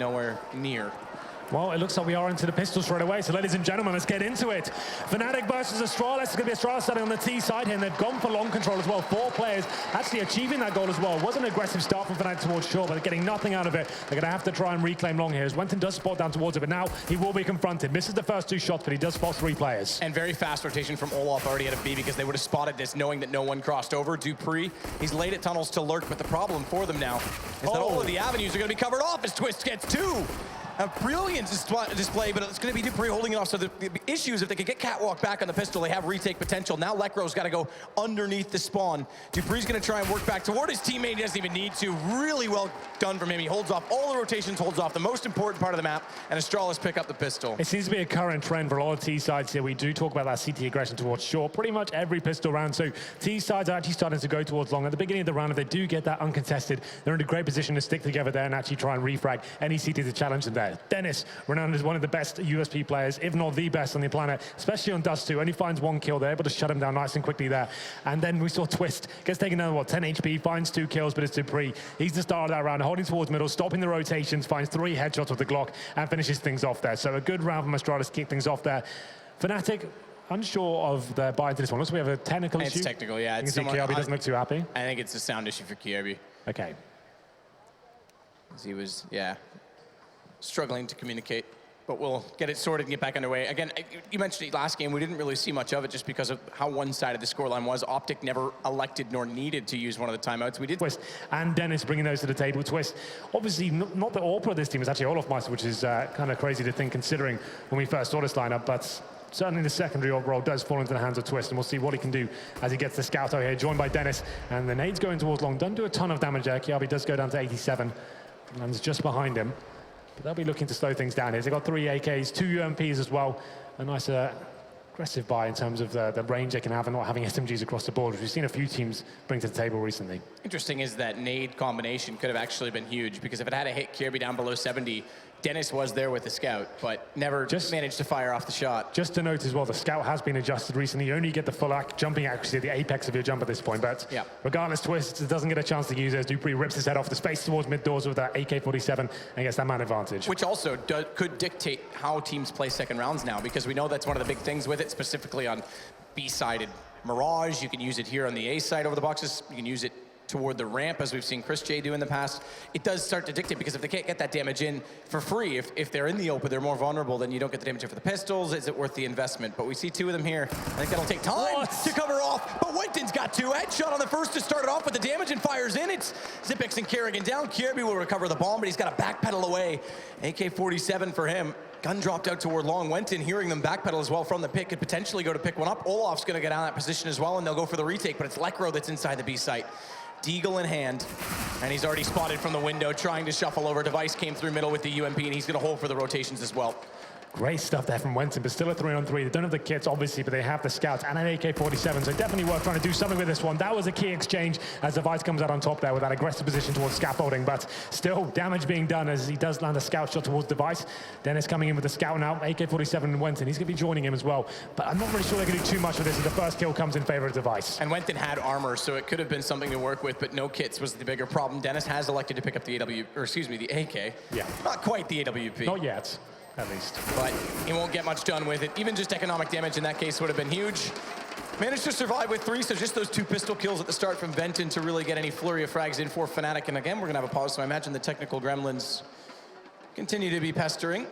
nowhere near. Well, it looks like we are into the pistol straight away. So, ladies and gentlemen, let's get into it. Fnatic versus Astralis. It's going to be Astralis starting on the T side here, and they've gone for long control as well. 4 players actually achieving that goal as well. It was an aggressive start from Fnatic towards short, but they're getting nothing out of it. They're going to have to try and reclaim long here. As Wenton does spot down towards it, but now he will be confronted. Misses the first 2 shots, but he does spot 3 players. And very fast rotation from Olaf already at a B, because they would have spotted this knowing that no one crossed over. Dupree, he's late at tunnels to lurk, but the problem for them now is that all of the avenues are going to be covered off as Twist gets 2. A brilliant display, but it's going to be Dupree holding it off. So the issue is if they can get Catwalk back on the pistol, they have retake potential. Now Lekro's got to go underneath the spawn. Dupree's going to try and work back toward his teammate. He doesn't even need to. Really well done from him. He holds off all the rotations, holds off the most important part of the map, and Astralis pick up the pistol. It seems to be a current trend for a lot of T sides here. We do talk about that CT aggression towards short pretty much every pistol round. So T sides are actually starting to go towards long. At the beginning of the round, if they do get that uncontested, they're in a great position to stick together there and actually try and refrag any CT to challenge them there. Dennis, renowned as one of the best USP players, if not the best on the planet, especially on Dust 2. Only finds 1 kill there, but to shut him down nice and quickly there. And then we saw Twist gets taken down, what, 10 HP, finds 2 kills, but it's Dupree. He's the star of that round, holding towards middle, stopping the rotations, finds 3 headshots with the Glock, and finishes things off there. So a good round from Astralis to kick things off there. Fnatic, unsure of their buy into this one. Looks like we have a technical issue. It's technical, yeah. You can see Kirby doesn't look too happy. I think it's a sound issue for Kirby. Okay. He was, yeah, struggling to communicate, but we'll get it sorted and get back underway. Again, you mentioned it last game. We didn't really see much of it just because of how one-sided the scoreline was. Optic never elected nor needed to use one of the timeouts. We did. Twist and Dennis bringing those to the table. Twist, obviously not the all-pro of this team. It's actually Olaf Meister, which is kind of crazy to think considering when we first saw this lineup, but certainly the secondary role does fall into the hands of Twist, and we'll see what he can do as he gets the scout out here, joined by Dennis. And the nades going towards long. Doesn't do a ton of damage there. Kiabi does go down to 87. Lands just behind him. But they'll be looking to slow things down here. They've got 3 AKs, 2 UMPs as well. A nice aggressive buy in terms of the range they can have and not having SMGs across the board, which we've seen a few teams bring to the table recently. Interesting is that nade combination could have actually been huge, because if it had a hit Kirby down below 70, Dennis was there with the scout, but never managed to fire off the shot. Just to note as well, the scout has been adjusted recently. You only get the full jumping accuracy at the apex of your jump at this point, but regardless, Twist doesn't get a chance to use it as Dupree rips his head off the space towards mid doors with that AK-47 and gets that man advantage. Which also could dictate how teams play second rounds now, because we know that's one of the big things with it, specifically on B-sided Mirage. You can use it here on the A side over the boxes. You can use it toward the ramp, as we've seen Chris J do in the past. It does start to dictate, because if they can't get that damage in for free, if they're in the open, they're more vulnerable, then you don't get the damage in for the pistols. Is it worth the investment? But we see 2 of them here. I think that'll take time to cover off, but Wenton's got 2. Headshot on the first to start it off with the damage and fires in. It's Zipix and Kerrigan down. Kirby will recover the bomb, but he's got to backpedal away. AK-47 for him. Gun dropped out toward long. Wenton, hearing them backpedal as well from the pick, could potentially go to pick one up. Olaf's going to get out of that position as well, and they'll go for the retake, but it's Lekro that's inside the B site. Deagle in hand, and he's already spotted from the window, trying to shuffle over. Device came through middle with the UMP, and he's going to hold for the rotations as well. Great stuff there from Wenton, but still a 3-on-3. They don't have the kits, obviously, but they have the scouts and an AK-47, so definitely worth trying to do something with this one. That was a key exchange as Device comes out on top there with that aggressive position towards scaffolding, but still damage being done as he does land a scout shot towards Device. Dennis coming in with the scout now, AK-47 and Wenton. He's going to be joining him as well, but I'm not really sure they're going to do too much with this as the first kill comes in favor of Device. And Wenton had armor, so it could have been something to work with, but no kits was the bigger problem. Dennis has elected to pick up the the AK. Yeah. Not quite the AWP. Not yet. At least. But he won't get much done with it. Even just economic damage in that case would have been huge. Managed to survive with 3, so just those 2 pistol kills at the start from Venton to really get any flurry of frags in for Fnatic. And again, we're going to have a pause, so I imagine the technical gremlins continue to be pestering.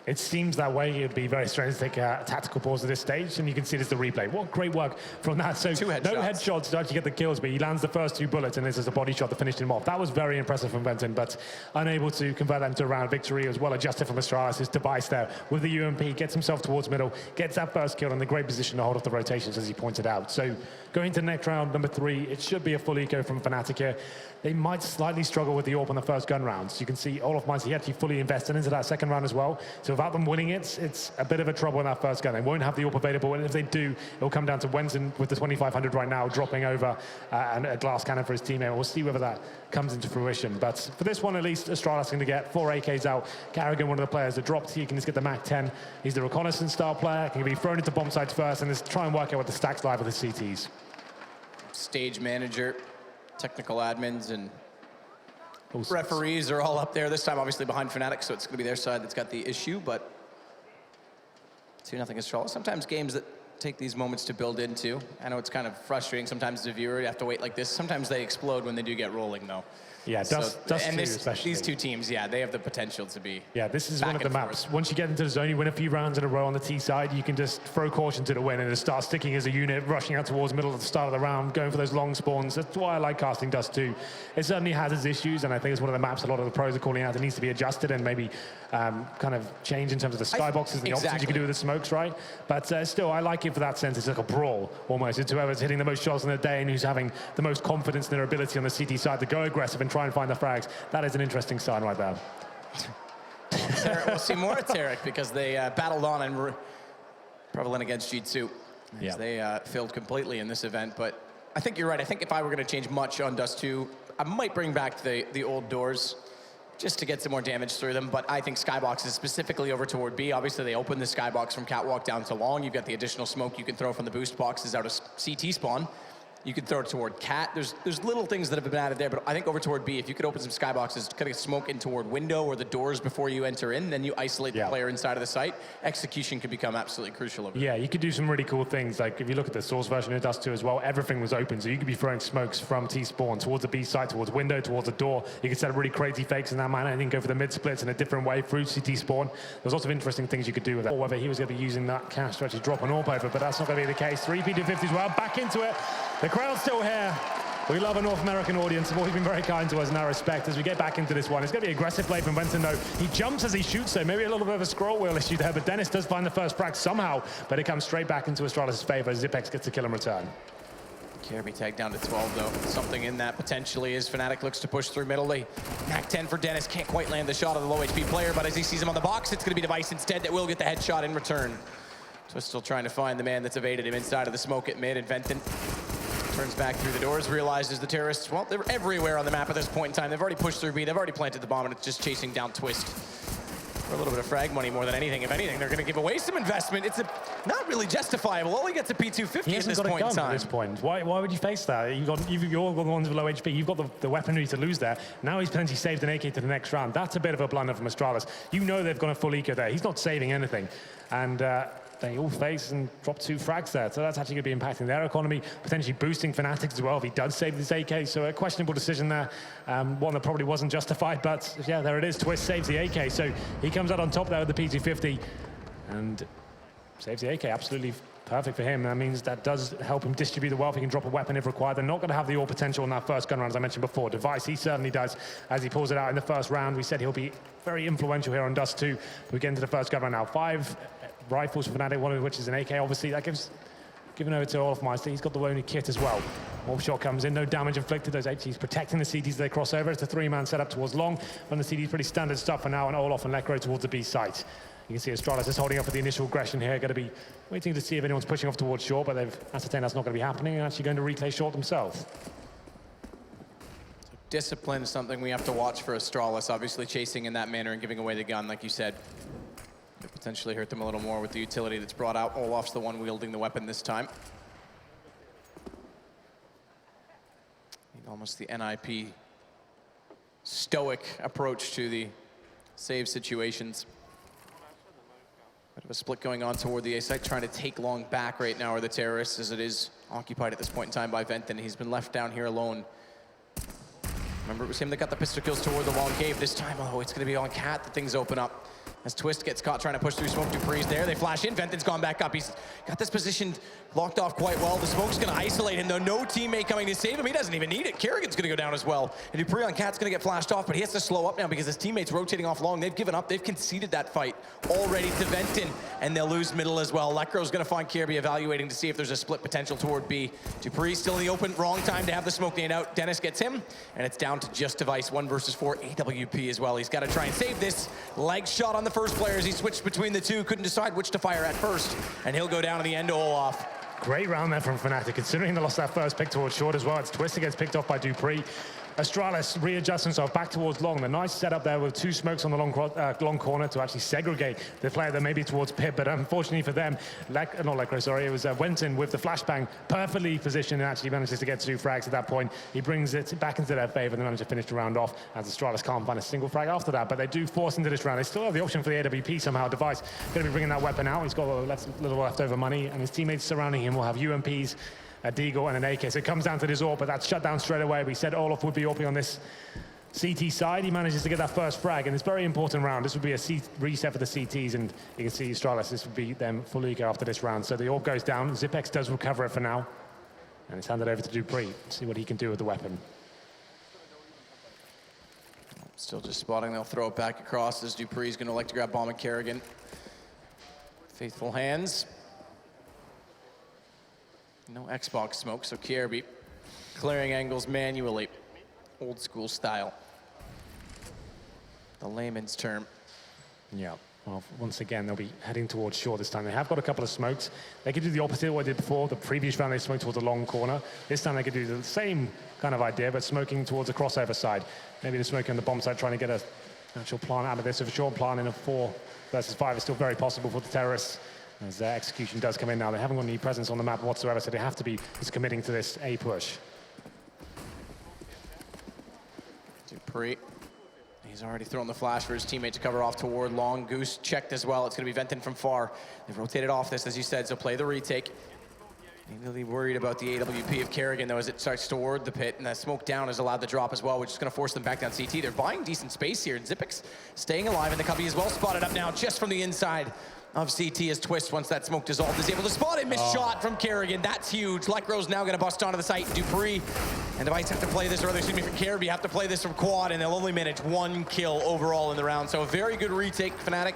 It seems that way. It'd be very strange to take a tactical pause at this stage, and you can see there's the replay. What great work from that. So 2 headshots. No headshots to actually get the kills, but he lands the first 2 bullets, and this is a body shot that finished him off. That was very impressive from Benton, but unable to convert that into a round victory. As well adjusted from Astralis. His Device there with the UMP, gets himself towards middle, gets that first kill in the great position to hold off the rotations, as he pointed out. So going to the next round, number 3, it should be a full eco from Fnatic here. They might slightly struggle with the AWP on the first gun rounds. You can see Olaf Meister, he actually fully invested into that second round as well. So without them winning it, it's a bit of a trouble in that first gun. They won't have the AWP available, and if they do, it'll come down to Wenton with the 2500 right now, dropping over and a glass cannon for his teammate. We'll see whether that comes into fruition. But for this one, at least, Astralis going to get 4 AKs out. Kerrigan, one of the players that dropped, he can just get the MAC-10. He's the reconnaissance style player, can be thrown into bomb sites first, and just try and work out what the stacks live with the CTs. Stage manager, technical admins, and Referees are all up there this time, obviously behind Fnatic, so it's going to be their side that's got the issue, but 2-0 Astralis. Sometimes games that take these moments to build into. I know it's kind of frustrating sometimes as a viewer, you have to wait like this. Sometimes they explode when they do get rolling, though. Yeah, these two teams, yeah, they have the potential to be. Yeah, this is one of the maps. Once you get into the zone, you win a few rounds in a row on the T side, you can just throw caution to the wind and just start sticking as a unit, rushing out towards the middle at the start of the round, going for those long spawns. That's why I like casting Dust 2. It certainly has its issues, and I think it's one of the maps a lot of the pros are calling out that needs to be adjusted and maybe kind of change in terms of the skyboxes and the options you can do with the smokes, right? But still, I like it for that sense. It's like a brawl, almost. It's whoever's hitting the most shots in the day and who's having the most confidence in their ability on the CT side to go aggressive and try and find the frags. That is an interesting sign right there. We'll see more of Tarek because they battled on and prevalent against G2. Yeah. They failed completely in this event, but I think you're right. I think if I were going to change much on Dust 2, I might bring back the old doors just to get some more damage through them, but I think skybox is specifically over toward B. Obviously, they open the skybox from catwalk down to long. You've got the additional smoke you can throw from the boost boxes out of CT spawn. You could throw it toward cat. There's little things that have been added there, but I think over toward B, if you could open some skyboxes, kind of smoke in toward window or the doors before you enter in, then you isolate the player inside of the site. Execution could become absolutely crucial over there. Yeah, you could do some really cool things. Like if you look at the source version of Dust 2 as well, everything was open, so you could be throwing smokes from T spawn towards the B site, towards window, towards the door. You could set up really crazy fakes in that manner and then go for the mid splits in a different way through CT spawn. There's lots of interesting things you could do with that. Or whether he was going to be using that cash to actually drop an AWP over, but that's not going to be the case. 3 P250 as well, back into it. The crowd's still here. We love a North American audience. They've always been very kind to us in our respect as we get back into this one. It's going to be aggressive play from Benton, though. He jumps as he shoots, so maybe a little bit of a scroll wheel issue there, but Dennis does find the first frag somehow, but it comes straight back into Astralis' favor as Zipex gets the kill in return. Kirby tagged down to 12, though. Something in that potentially as Fnatic looks to push through middle. They Mac 10 for Dennis. Can't quite land the shot of the low HP player, but as he sees him on the box, it's going to be Device instead that will get the headshot in return. Twist still trying to find the man that's evaded him inside of the smoke at mid, and Benton turns back through the doors, realizes the terrorists, well, they're everywhere on the map at this point in time. They've already pushed through B, they've already planted the bomb, and it's just chasing down Twist. For a little bit of frag money more than anything. If anything, they're going to give away some investment. It's not really justifiable. All he gets a P250 at this point in time. At this point. Why would you face that? You're the ones with low HP. You've got the weaponry to lose there. Now he's potentially saved an AK to the next round. That's a bit of a blunder from Astralis. You know they've gone a full eco there. He's not saving anything. And they all face and drop 2 frags there. So that's actually going to be impacting their economy, potentially boosting Fnatic as well if he does save this AK. So a questionable decision there, one that probably wasn't justified, but yeah, there it is. Twist saves the AK. So he comes out on top there with the P250 and saves the AK. Absolutely perfect for him. That means that does help him distribute the wealth. He can drop a weapon if required. They're not going to have the all potential in that first gun round, as I mentioned before. Device, he certainly does as he pulls it out in the first round. We said he'll be very influential here on Dust 2. We get into the first gun round now. 5 rifles for Fnatic, one of which is an AK. Obviously, that given over to Olafmeister. He's got the only kit as well. Wolf shot comes in, no damage inflicted. Those HGs protecting the CTs as they cross over. It's a 3-man setup towards long. And the CTs pretty standard stuff for now, and Olaf and Lekro towards the B site. You can see Astralis is holding up for the initial aggression here. Going to be waiting to see if anyone's pushing off towards short, but they've ascertained that's not going to be happening and actually going to reclay short themselves. Discipline is something we have to watch for Astralis, obviously chasing in that manner and giving away the gun, like you said. Could potentially hurt them a little more with the utility that's brought out. Olaf's the one wielding the weapon this time. Almost the NIP stoic approach to the save situations. Bit of a split going on toward the A site, trying to take long back right now are the terrorists, as it is occupied at this point in time by Venton. He's been left down here alone. Remember, it was him that got the pistol kills toward the long cave. This time, oh, it's going to be on Cat that things open up. As Twist gets caught trying to push through smoke, Dupree's there. They flash in. Venton's gone back up. He's got this position locked off quite well. The smoke's going to isolate him, though. No teammate coming to save him. He doesn't even need it. Kerrigan's going to go down as well. And Dupree on Cat's going to get flashed off, but he has to slow up now because his teammate's rotating off long. They've given up. They've conceded that fight already to Venton, and they'll lose middle as well. Lekro's going to find Kirby evaluating to see if there's a split potential toward B. Dupree still in the open. Wrong time to have the smoke nade out. Dennis gets him, and it's down to just Device. 1 versus 4. AWP as well. He's got to try and save this. Leg shot on the first player as he switched between the two. Couldn't decide which to fire at first, and he'll go down to the end to Olaf. Great round there from Fnatic, considering they lost that first pick towards short as well. It's Twist that gets picked off by Dupree. Astralis readjusts himself back towards long. The nice setup there with 2 smokes on the long corner to actually segregate the player that may be towards Pip. But unfortunately for them, it was Wenton with the flashbang perfectly positioned and actually manages to get 2 frags at that point. He brings it back into their favor and they manage to finish the round off, as Astralis can't find a single frag after that. But they do force into this round. They still have the option for the AWP somehow. Device going to be bringing that weapon out. He's got a little leftover money, and his teammates surrounding him will have UMPs, a Deagle and an AK. So it comes down to this AWP, but that's shut down straight away. We said Olof would be AWPing on this CT side. He manages to get that first frag, and it's a very important round. This would be a reset for the CTs, and you can see Astralis, this would be them full eco after this round. So the AWP goes down. Zipex does recover it for now, and it's handed over to Dupree. See what he can do with the weapon. Still just spotting. They'll throw it back across as Dupree's going to like to grab bomb and Kerrigan. Faithful hands. No Xbox smoke, so Kierby clearing angles manually. Old school style. The layman's term. Yeah, well, once again, they'll be heading towards shore this time. They have got a couple of smokes. They could do the opposite of what they did before. The previous round, they smoked towards the long corner. This time, they could do the same kind of idea, but smoking towards the crossover side. Maybe they're smoking on the bomb side, trying to get an actual plant out of this. If a short plant in a 4 versus 5 is still very possible for the terrorists, as their execution does come in now. They haven't got any presence on the map whatsoever, so they have to be just committing to this A push. Dupree. He's already thrown the flash for his teammate to cover off toward long. Goose checked as well. It's going to be Venton from far. They've rotated off this, as you said, so play the retake. Really worried about the AWP of Kerrigan, though, as it starts toward the pit, and that smoke down is allowed to drop as well, which is going to force them back down CT. They're buying decent space here, and Zipex staying alive in the cubby as well, spotted up now just from the inside of CT as Twist, once that smoke dissolved, is able to spot it. Missed shot from Kerrigan. That's huge. Lekro's now going to bust onto the site. Dupree and Device have to play this, or excuse me, for Kerrigan, have to play this from quad, and they'll only manage 1 kill overall in the round. So a very good retake, Fnatic.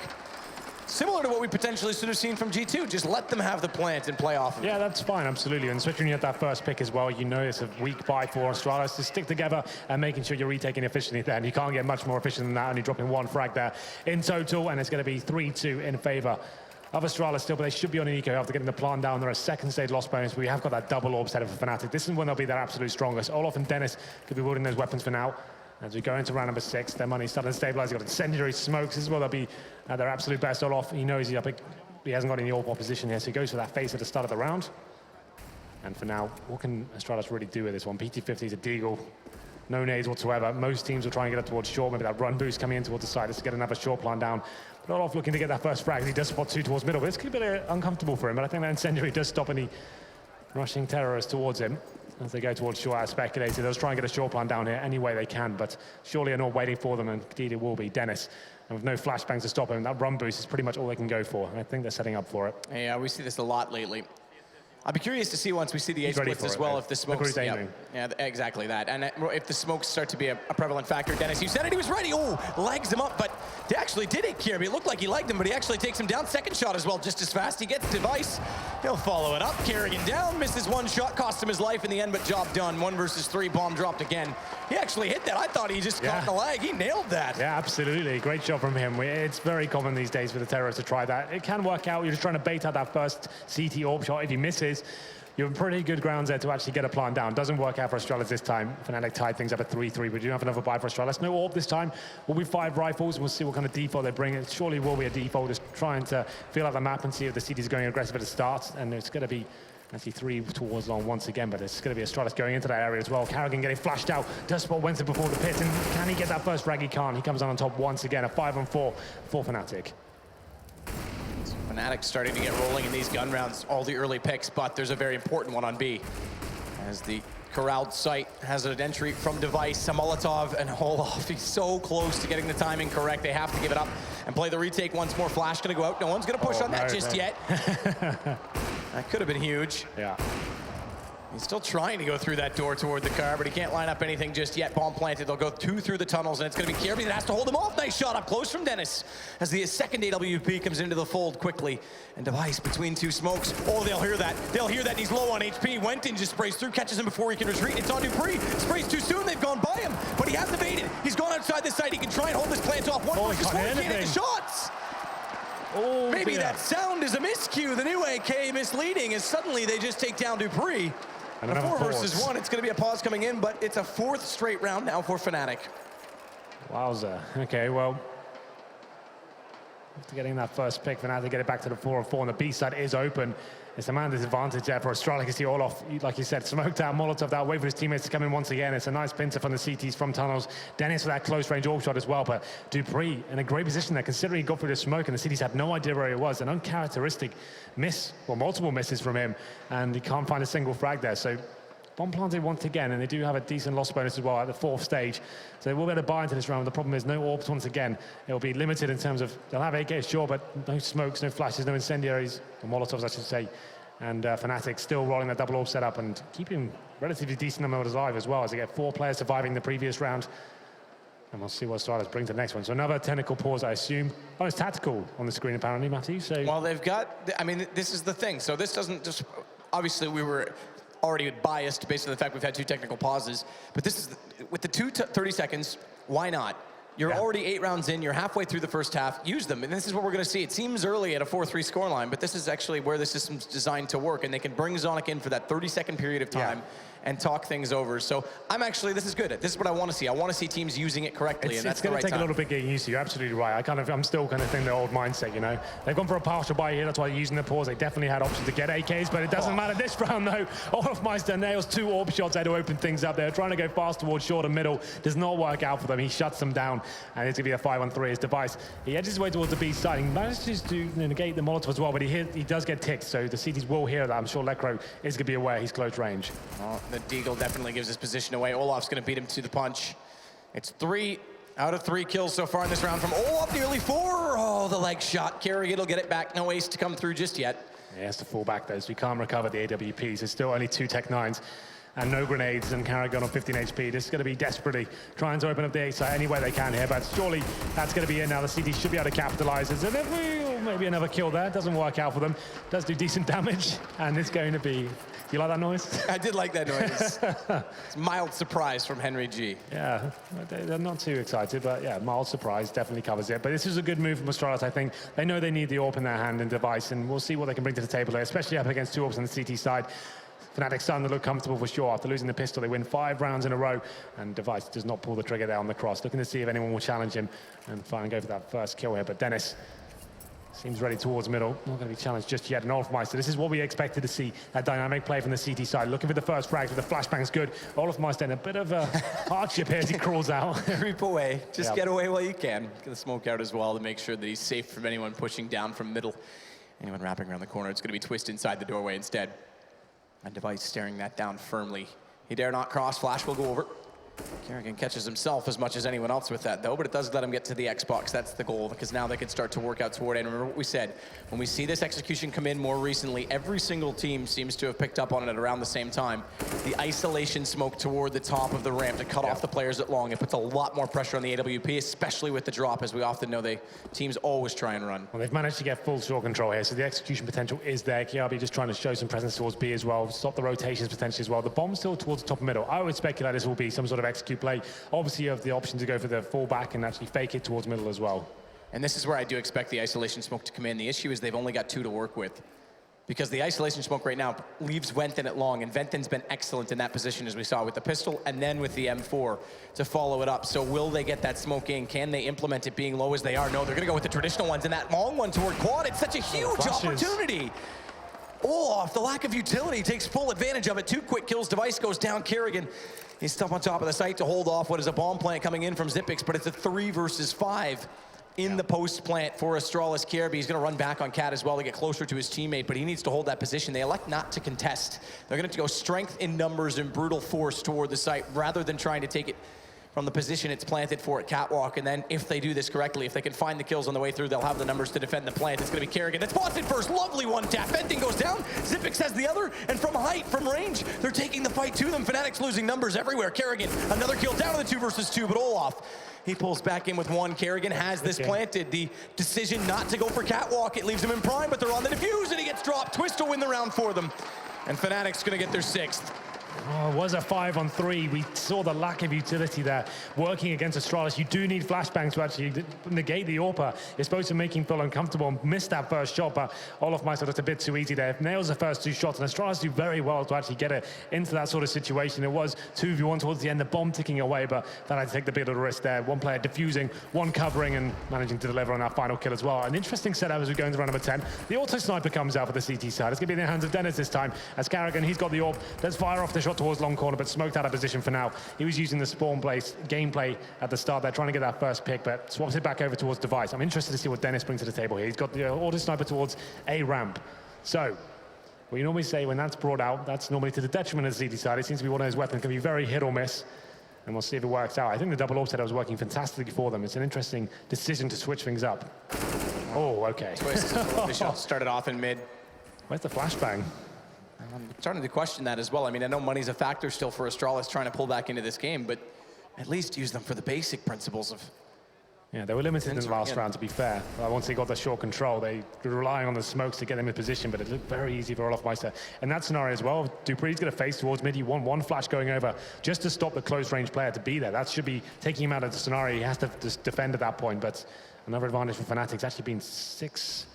Similar to what we potentially should have seen from G2. Just let them have the plant and play off of it. Yeah, that's fine, absolutely. And especially when you have that first pick as well, you know it's a weak buy for Astralis to stick together and making sure you're retaking efficiently there. And you can't get much more efficient than that, only dropping 1 frag there in total. And it's going to be 3-2 in favor of Astralis still, but they should be on an eco after getting the plant down. They're a second stage loss bonus. We have got that double orb set up for Fnatic. This is when they'll be their absolute strongest. Olof and Dennis could be wielding those weapons for now. As we go into round number 6, their money's starting to stabilize. They've got incendiary smokes. This is where they'll be at their absolute best. Olof, he knows he hasn't got any AWP opposition here, so he goes for that face at the start of the round. And for now, what can Astralis really do with this one? PT50 is a deagle. No nades whatsoever. Most teams will try and get up towards short. Maybe that run boost coming in towards the side just to get another short plan down. But Olof looking to get that first frag. He does spot 2 towards middle. But it's going to be a bit uncomfortable for him. But I think that incendiary does stop any rushing terrorists towards him. As they go towards shore, as speculated, they'll try and get a short plan down here any way they can, but surely are not waiting for them, and indeed it will be Dennis. And with no flashbangs to stop him, that run boost is pretty much all they can go for, and I think they're setting up for it. Yeah, we see this a lot lately. I'd be curious to see once we see the A splits as well, if the smokes... Yeah, exactly that. And if the smokes start to be a prevalent factor. Dennis, you said it, he was ready. Oh, legs him up, but they actually did it, Kirby. It looked like he legged him, but he actually takes him down. Second shot as well, just as fast. He gets Device. He'll follow it up. Kerrigan down, misses 1 shot, cost him his life in the end, but job done. 1 versus 3, bomb dropped again. He actually hit that. I thought he just caught the leg. He nailed that. Yeah, absolutely. Great shot from him. It's very common these days for the terrorists to try that. It can work out. You're just trying to bait out that first CT AWP shot. If he misses, you're in pretty good grounds there to actually get a plant down. Doesn't work out for Astralis this time. Fnatic tied things up at 3-3. We do have another buy for Astralis. No AWP this time. Will be 5 rifles. We'll see what kind of default they bring. It surely will be a default. Just trying to feel out the map and see if the CT is going aggressive at the start. And it's going to be actually 3 towards long once again, but it's going to be Astralis going into that area as well. Kerrigan getting flashed out. Does spot Wenton before the pit, and can he get that first frag? He can't. He comes on top once again. A 5-on-4 for Fnatic. Fnatic starting to get rolling in these gun rounds, all the early picks, but there's a very important one on B. As the corralled site has an entry from Device, a Molotov, and Olof. He's so close to getting the timing correct. They have to give it up and play the retake once more. Flash gonna go out. No one's gonna push on that just yet. That could have been huge. Yeah. He's still trying to go through that door toward the car, but he can't line up anything just yet. Bomb planted. They'll go 2 through the tunnels, and it's going to be Kirby that has to hold him off. Nice shot up close from Dennis as the second AWP comes into the fold quickly. And Device between 2 smokes. Oh, they'll hear that. They'll hear that, and he's low on HP. Wenton just sprays through, catches him before he can retreat. It's on Dupree. Sprays too soon. They've gone by him, but he has evaded. He's gone outside the site. He can try and hold this plant off. 1 versus 1. He can't hit the shots. Oh, maybe that sound is a miscue. The new AK misleading as suddenly they just take down Dupree. And a another 4 versus 1. It's going to be a pause coming in, but it's a 4th straight round now for Fnatic. Wowza. Okay, well, after getting that first pick, Fnatic get it back to the 4-4, and the B side is open. It's a man disadvantage there for Astralis. You can see Olaf, like you said, smoked out, Molotov out, wait for his teammates to come in once again. It's a nice pincer from the CTs from tunnels. Dennis with that close-range AWP shot as well, but Dupree in a great position there, considering he got through the smoke and the CTs had no idea where he was. An uncharacteristic miss, well, multiple misses from him, and he can't find a single frag there. So bomb planted once again, and they do have a decent loss bonus as well at the 4th stage. So they will be able to buy into this round. The problem is no AWPs once again. It will be limited in terms of, they'll have AKs, sure, but no smokes, no flashes, no incendiaries, or Molotovs, I should say. And Fnatic still rolling that double AWP setup and keeping relatively decent numbers alive as well, as they get 4 players surviving the previous round. And we'll see what Astralis brings to the next one. So another technical pause, I assume. Oh, it's tactical on the screen, apparently, Matthew. So well, they've got, I mean, this is the thing. So this doesn't just, obviously we were already biased based on the fact we've had 2 technical pauses, but this is, with the 30 seconds, why not? You're already 8 rounds in, you're halfway through the first half, use them, and this is what we're gonna see. It seems early at a 4-3 scoreline, but this is actually where the system's designed to work, and they can bring Zonic in for that 30-second period of time and talk things over. So I'm actually, this is good. This is what I want to see. I want to see teams using it correctly, and that's the right time. It's going to take a little bit getting used to. You're absolutely right. I'm still kind of thinking the old mindset, you know. They've gone for a partial buy here. That's why they're using the pause. They definitely had options to get AKs, but it doesn't matter this round, though. Olaf Meister nails 2 AWP shots there to open things up. They're trying to go fast towards short and middle. Does not work out for them. He shuts them down, and it's going to be a 5-on-3. His device, he edges his way towards the B side. He manages to negate the Molotov as well, but he does get ticked, so the CTs will hear that. I'm sure Lekro is going to be aware he's close range. Oh, the Deagle definitely gives his position away. Olaf's going to beat him to the punch. It's 3 out of 3 kills so far in this round from Olaf, nearly 4. Oh, the leg shot. Kerrigan will get it back. No ace to come through just yet. He has to fall back, though, so we can't recover the AWPs. There's still only 2 Tech 9s and no grenades, and Kerrigan on 15 HP. This is going to be desperately trying to open up the A side any way they can here, but surely that's going to be it now. The CD should be able to capitalize. Maybe another kill there. Doesn't work out for them. Does do decent damage, and it's going to be... Do you like that noise? I did like that noise. It's mild surprise from Henry G. Yeah, they're not too excited, but yeah, mild surprise definitely covers it. But this is a good move from Astralis, I think. They know they need the AWP in their hand and device, and we'll see what they can bring to the table here, especially up against 2 AWPs on the CT side. Fnatic starting to look comfortable for sure. After losing the pistol, they win 5 rounds in a row, and Device does not pull the trigger there on the cross. Looking to see if anyone will challenge him and finally go for that first kill here. But Dennis seems ready towards middle. Not going to be challenged just yet. And Olafmeister, this is what we expected to see. That dynamic play from the CT side. Looking for the first frag, with the flashbang's good. Olafmeister in a bit of a hardship here as he crawls out. Creep away. Just get away while you can. Get the smoke out as well to make sure that he's safe from anyone pushing down from middle. Anyone wrapping around the corner. It's going to be Twist inside the doorway instead. And Device staring that down firmly. He dare not cross. Flash will go over. Kerrigan catches himself as much as anyone else with that, though, but it does let him get to the Xbox. That's the goal, because now they can start to work out toward it. And remember what we said, when we see this execution come in more recently, every single team seems to have picked up on it at around the same time. The isolation smoke toward the top of the ramp to cut off the players at long. It puts a lot more pressure on the AWP, especially with the drop, as we often know teams always try and run. Well, they've managed to get full short control here, so the execution potential is there. Kiabi just trying to show some presence towards B as well, stop the rotations potentially as well. The bomb's still towards the top and middle. I would speculate this will be some sort of execute play. Obviously, you have the option to go for the fallback and actually fake it towards middle as well. And this is where I do expect the isolation smoke to come in. The issue is they've only got 2 to work with, because the isolation smoke right now leaves Venton at long, and Venton's been excellent in that position, as we saw with the pistol and then with the M4 to follow it up. So will they get that smoke in? Can they implement it being low as they are? No, they're going to go with the traditional ones, and that long one toward quad. It's such a huge opportunity. Olaf, the lack of utility, takes full advantage of it. 2 quick kills. Device goes down. Kerrigan, he's still on top of the site to hold off what is a bomb plant coming in from Zipix, but it's a 3 versus 5 in the post plant for Astralis. Kirby, he's going to run back on Cat as well to get closer to his teammate, but he needs to hold that position. They elect not to contest. They're going to go strength in numbers and brutal force toward the site rather than trying to take it from the position it's planted for at Catwalk. And then if they do this correctly, if they can find the kills on the way through, they'll have the numbers to defend the plant. It's going to be Kerrigan that's busted first. Lovely one tap. Venting goes down. Zipix has the other. And from height, from range, they're taking the fight to them. Fnatic's losing numbers everywhere. Kerrigan, another kill down to the 2 versus 2, but Olaf, he pulls back in with 1. Kerrigan has this planted. The decision not to go for Catwalk, it leaves him in prime, but they're on the defuse, and he gets dropped. Twist will win the round for them. And Fnatic's going to get their 6th. Oh, it was a 5-on-3. We saw the lack of utility there working against Astralis. You do need flashbangs to actually negate the AWPer. You're supposed to make him feel uncomfortable and miss that first shot, but Olaf Meister just a bit too easy there. Nails the first 2 shots, and Astralis do very well to actually get it into that sort of situation. It was 2v1 towards the end, the bomb ticking away, but that had to take the bit of the risk there. One player diffusing, one covering, and managing to deliver on that final kill as well. An interesting setup as we go into round number 10. The auto sniper comes out for the CT side. It's going to be in the hands of Dennis this time, as Carrigan, he's got the AWP. Does fire off the shot towards long corner, but smoked out of position for now. He was using the spawn place gameplay at the start there, trying to get that first pick, but swaps it back over towards Device. I'm interested to see what Dennis brings to the table here. He's got the auto sniper towards A ramp. So, what you normally say when that's brought out, that's normally to the detriment of the CT side. It seems to be one of those weapons that can be very hit or miss, and we'll see if it works out. I think the double AWP setup was working fantastically for them. It's an interesting decision to switch things up. Oh, okay. Twist. The shot started off in mid. Where's the flashbang? I'm starting to question that as well. I mean, I know money's a factor still for Astralis trying to pull back into this game, but at least use them for the basic principles of... Yeah, they were limited in the last round, to be fair. Once they got the short control, they were relying on the smokes to get them in position, but it looked very easy for Olaf Meister. In that scenario as well, Dupree's going to face towards mid. You want one flash going over just to stop the close-range player to be there. That should be taking him out of the scenario. He has to just defend at that point, but another advantage for Fnatic. It's actually been 6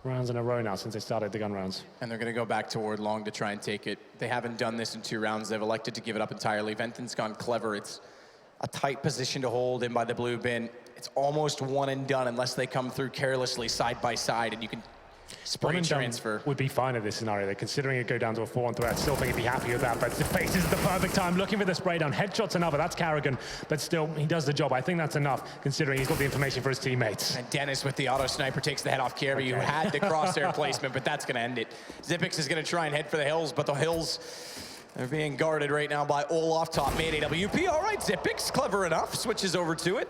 rounds in a row now since they started the gun rounds. And they're going to go back toward long to try and take it. They haven't done this in 2 rounds. They've elected to give it up entirely. Venton's gone clever. It's a tight position to hold in by the blue bin. It's almost one and done unless they come through carelessly side by side, and you can spray transfer. Would be fine in this scenario. They're considering it go down to a 4-on-3. I still think he'd be happy with that, but the face is the perfect time. Looking for the spray down. Headshot's another. That's Carrigan, but still, he does the job. I think that's enough, considering he's got the information for his teammates. And Dennis with the auto sniper takes the head off Kirby, who had the crosshair placement, but that's going to end it. Xyp9x is going to try and head for the hills, but the hills, they're being guarded right now by Olaf top mid. AWP, all right, Xyp9x, clever enough, switches over to it.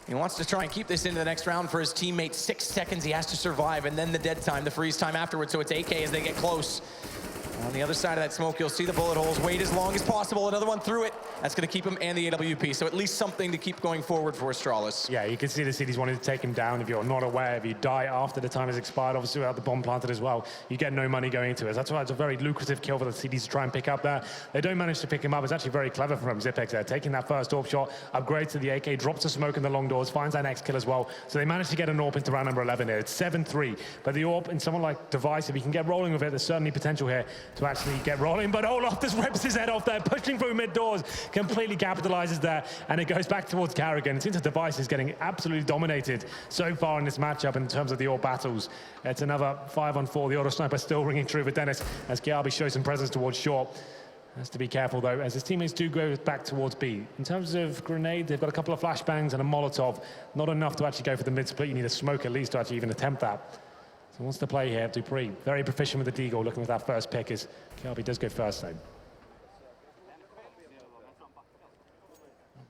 He wants to try and keep this into the next round for his teammates. 6 seconds he has to survive, and then the dead time, the freeze time afterwards, so it's AK as they get close. On the other side of that smoke, you'll see the bullet holes. Wait as long as possible. Another one through it. That's going to keep him and the AWP. So at least something to keep going forward for Astralis. Yeah, you can see the cities wanting to take him down. If you're not aware, if you die after the time has expired, obviously without the bomb planted as well, you get no money going into it. That's why it's a very lucrative kill for the cities to try and pick up there. They don't manage to pick him up. It's actually very clever from Xyp9x there. Taking that first AWP shot, upgrades to the AK, drops the smoke in the long doors, finds that next kill as well. So they managed to get an AWP into round number 11 here. It's 7-3. But the AWP in someone like Device, if he can get rolling with it, there's certainly potential here to actually get rolling. But Olaf just rips his head off there, pushing through mid doors, completely capitalizes there, and it goes back towards Carrigan. It seems the Device is getting absolutely dominated so far in this matchup in terms of the AWP battles. It's another 5-on-4. The auto sniper still ringing true for Dennis as Kiabi shows some presence towards short. Has to be careful though, as his teammates do go back towards B. In terms of grenade, they've got a couple of flashbangs and a Molotov. Not enough to actually go for the mid split. You need a smoke at least to actually even attempt that. So wants to play here, Dupree. Very proficient with the deagle, looking for that first pick as Kiabi does go first though.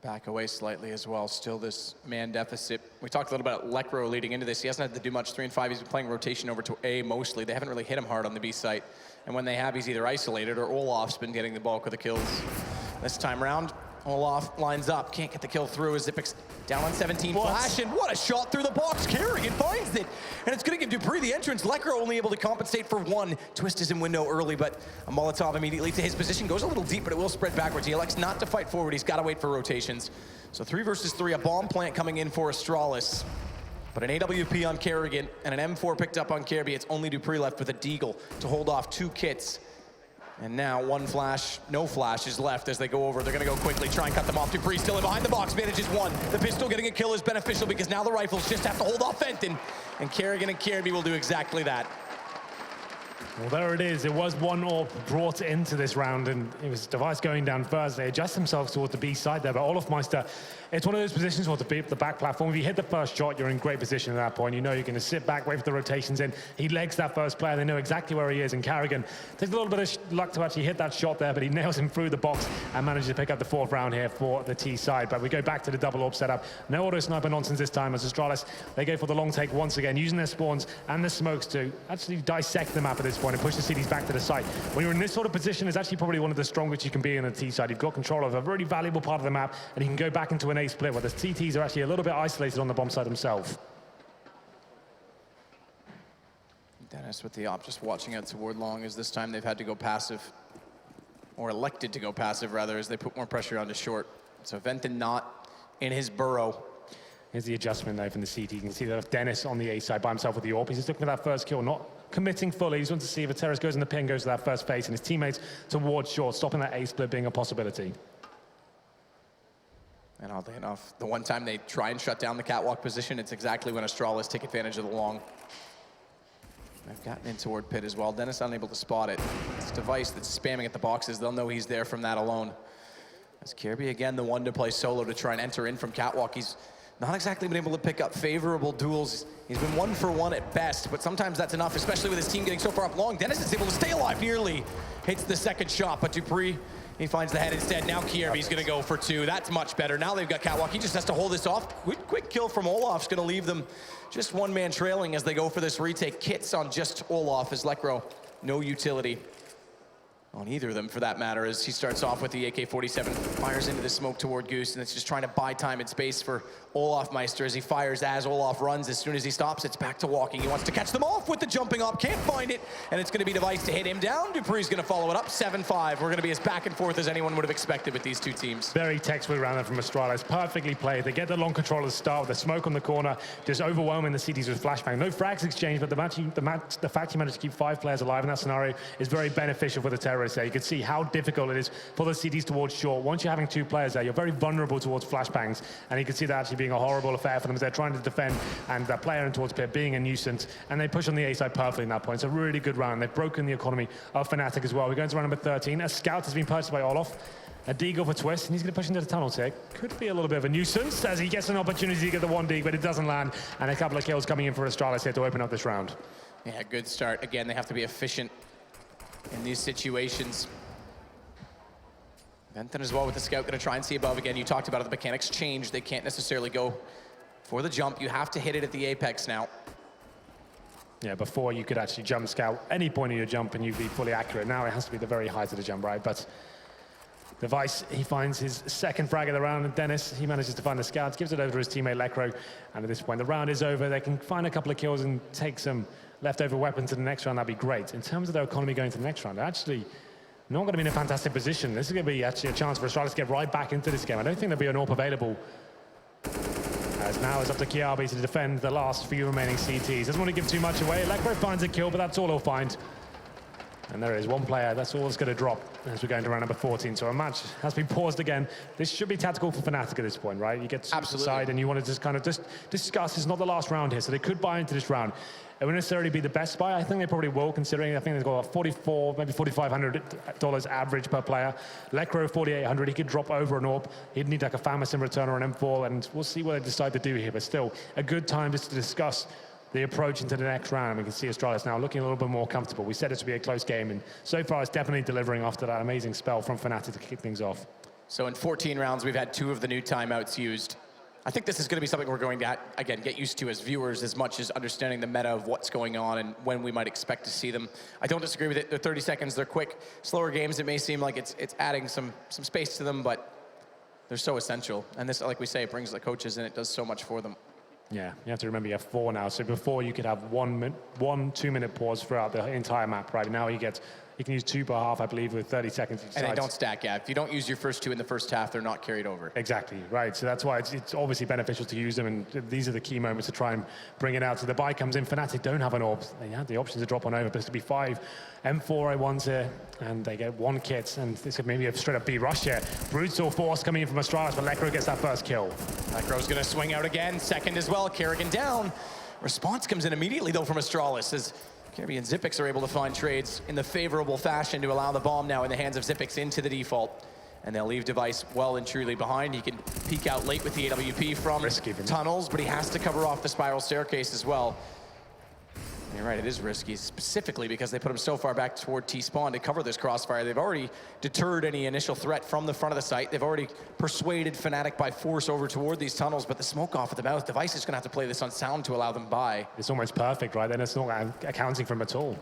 Back away slightly as well. Still this man deficit. We talked a little about Lekro leading into this. He hasn't had to do much 3 and 5. He's been playing rotation over to A mostly. They haven't really hit him hard on the B site. And when they have, he's either isolated or Olaf's been getting the bulk of the kills. This time around, Olaf lines up. Can't get the kill through as Xyp9x down on 17. Flash, and what a shot through the box. Carrigan finds it. And it's going to give Dupree the entrance. Lekro only able to compensate for 1. Twist is in window early, but a Molotov immediately to his position. Goes a little deep, but it will spread backwards. He elects not to fight forward. He's got to wait for rotations. So 3 versus 3, a bomb plant coming in for Astralis. But an AWP on Carrigan and an M4 picked up on Kirby. It's only Dupree left with a deagle to hold off 2 kits. And now 1 flash, no flash is left as they go over. They're going to go quickly, try and cut them off. Dupree still in behind the box, manages 1. The pistol getting a kill is beneficial because now the rifles just have to hold off Fenton. And Carrigan and Kirby will do exactly that. Well, there it is. It was 1 AWP brought into this round, and it was Device going down first. They adjust themselves towards the B side there, but Olaf Meister, it's one of those positions towards the back platform. If you hit the first shot, you're in great position at that point. You know you're going to sit back, wait for the rotations in. He legs that first player. They know exactly where he is, and Carrigan takes a little bit of luck to actually hit that shot there, but he nails him through the box and manages to pick up the 4th round here for the T side. But we go back to the double AWP setup. No auto sniper nonsense this time as Astralis, they go for the long take once again, using their spawns and the smokes to actually dissect the map at this point and push the cities back to the site. When you're in this sort of position, it's actually probably one of the strongest you can be in the T side. You've got control of a really valuable part of the map, and you can go back into an A split where the TTs are actually a little bit isolated on the bomb side themselves. Dennis with the op, just watching out toward long as this time they've had to go passive. or elected to go passive rather, as they put more pressure onto short. So Venton not in his burrow. Here's the adjustment though from the CT. You can see that Dennis on the A side by himself with the AWP. He's just looking for that first kill, not committing fully. He's wanting to see if Astralis goes in the pin, goes to that first phase, and his teammates towards short, stopping that A split being a possibility. And oddly enough, the one time they try and shut down the catwalk position, it's exactly when Astralis take advantage of the long. They've gotten in toward pit as well. Dennis unable to spot it. It's Device that's spamming at the boxes. They'll know he's there from that alone. As Kirby, again, the one to play solo to try and enter in from catwalk. He's not exactly been able to pick up favorable duels. He's been 1 for 1 at best, but sometimes that's enough, especially with his team getting so far up long. Dennis is able to stay alive, nearly hits the second shot, but Dupree, he finds the head instead. Now Kirby's gonna go for 2. That's much better. Now they've got catwalk. He just has to hold this off. Quick kill from Olaf's gonna leave them just 1 man trailing as they go for this retake. Kits on just Olaf as Lekro, no utility on either of them for that matter, as he starts off with the AK-47, fires into the smoke toward Goose, and it's just trying to buy time and space for Olaf Meister as he fires as Olaf runs. As soon as he stops, it's back to walking. He wants to catch them off with the jumping up, can't find it, and it's gonna be Device to hit him down. Dupree's gonna follow it up, 7-5. We're gonna be as back and forth as anyone would have expected with these two teams. Very textbook round there from Astralis, perfectly played. They get the long control at the start with the smoke on the corner, just overwhelming the CTs with flashbang. No frags exchange, but the fact he managed to keep 5 players alive in that scenario is very beneficial for the terrorists there. You can see how difficult it is for the CTs towards short. Once you're having 2 players there, you're very vulnerable towards flashbangs, and you can see that actually being a horrible affair for them as they're trying to defend, and that player in towards pit being a nuisance, and they push on the A side perfectly in that point. It's a really good round. They've broken the economy of Fnatic as well. We're going to round number 13. A scout has been purchased by Olaf. A deagle for Twist, and he's going to push into the tunnel tick. Could be a little bit of a nuisance as he gets an opportunity to get the 1D, but it doesn't land, and a couple of kills coming in for Astralis here to open up this round. Yeah, good start. Again, they have to be efficient in these situations. Venton as well with the scout, gonna try and see above again. You talked about it, the mechanics change. They can't necessarily go for the jump. You have to hit it at the apex now. Yeah, before you could actually jump scout any point of your jump and you'd be fully accurate. Now it has to be the very height of the jump, right? But Device, he finds his second frag of the round, and Dennis, he manages to find the scouts, gives it over to his teammate Lekro, and at this point the round is over. They can find a couple of kills and take some leftover weapons to the next round. That'd be great. In terms of their economy going to the next round, they're actually not going to be in a fantastic position. This is going to be actually a chance for Astralis to get right back into this game. I don't think there'll be an AWP available. As now it's up to Kiabi to defend the last few remaining CTs. Doesn't want to give too much away. Lekro finds a kill, but that's all he'll find. And there is 1 player. That's all that's going to drop as we go into round number 14. So a match has been paused again. This should be tactical for Fnatic at this point, right? You get to the side and you want to just kind of discuss. It's not the last round here, so they could buy into this round. It won't necessarily be the best buy. I think they probably will, considering I think they've got $44, maybe $4,500 average per player. Lekro, $4,800. He could drop over an AWP. He'd need like a FAMAS in return or an M4, and we'll see what they decide to do here. But still, a good time just to discuss the approach into the next round. We can see Astralis now looking a little bit more comfortable. We said it to be a close game, and so far it's definitely delivering after that amazing spell from Fnatic to kick things off. So in 14 rounds, we've had 2 of the new timeouts used. I think this is going to be something we're going to, again, get used to as viewers, as much as understanding the meta of what's going on and when we might expect to see them. I don't disagree with it. They're 30 seconds, they're quick. Slower games, it may seem like it's adding some space to them, but they're so essential. And this, like we say, it brings the coaches in, it does so much for them. Yeah, you have to remember you have 4 now. So before you could have 1 2-minute pause throughout the entire map, right? Now you can use 2 per half, I believe, with 30 seconds each side. And they don't stack, yeah. If you don't use your first 2 in the first half, they're not carried over. Exactly, right. So that's why it's obviously beneficial to use them, and these are the key moments to try and bring it out. So the buy comes in. Fnatic don't have an AWP. They had the option to drop on over, but it's to be 5 M4A1s here, and they get 1 kit, and this could maybe a straight up B rush here. Brutal force coming in from Astralis, but Lekro gets that first kill. Lekro's gonna swing out again, second as well. Kerrigan down. Response comes in immediately though from Astralis as Kirby and Xyp9x are able to find trades in the favorable fashion to allow the bomb now in the hands of Xyp9x into the default. And they'll leave Device well and truly behind. He can peek out late with the AWP from tunnels, but he has to cover off the spiral staircase as well. You're right, it is risky, specifically because they put him so far back toward T-spawn to cover this crossfire. They've already deterred any initial threat from the front of the site. They've already persuaded Fnatic by force over toward these tunnels, but the smoke off at the mouth, Device is gonna have to play this on sound to allow them by. It's almost perfect, right? Then it's not accounting for him at all.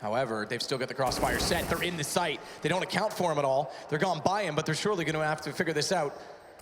However, they've still got the crossfire set. They're in the site. They don't account for him at all. They're gone by him, but they're surely gonna have to figure this out.